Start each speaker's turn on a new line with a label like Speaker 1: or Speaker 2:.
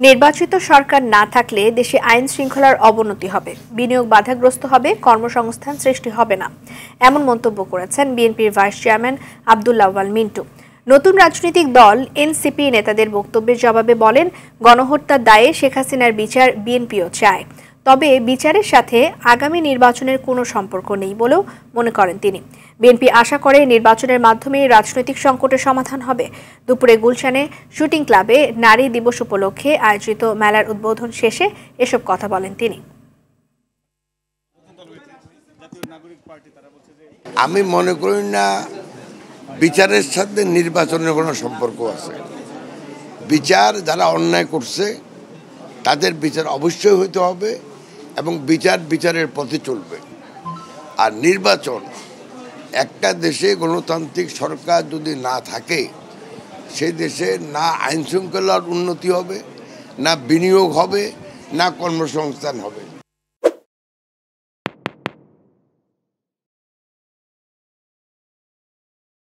Speaker 1: নির্বাচিত সরকার না থাকলে দেশে আইন শৃঙ্খলার অবনতি হবে, বিনিয়োগ বাধাগ্রস্ত হবে, কর্মসংস্থান সৃষ্টি হবে না, এমন মন্তব্য করেছেন বিএনপির ভাইস চেয়ারম্যান আব্দুল আউয়াল মিন্টু। নতুন রাজনৈতিক দল এনসিপি নেতাদের বক্তব্যের জবাবে বলেন, গণহত্যার দায়ে শেখ হাসিনার বিচার বিএনপিও চায়, তবে বিচারের সাথে আগামী নির্বাচনের কোনো সম্পর্ক নেই বলেও মনে করেন তিনি। বিএনপি আশা করে নির্বাচনের মাধ্যমে রাজনৈতিক সংকটের সমাধান হবে। দুপুরে গুলশানে শুটিং ক্লাবে নারী দিবস উপলক্ষে আয়োজিত মেলার উদ্বোধন শেষে এসব কথা বলেন তিনি।
Speaker 2: আমি মনে করি না বিচারের সাথে নির্বাচনের কোনো সম্পর্ক আছে। বিচার যারা অন্যায় করছে তাদের বিচার অবশ্যই হইতে হবে এবং বিচারের পথে চলবে। আর নির্বাচন, একটা দেশে গণতান্ত্রিক সরকার যদি না থাকে সেই দেশে না আইন শৃঙ্খলার উন্নতি হবে, না বিনিয়োগ হবে, না কর্মসংস্থান হবে।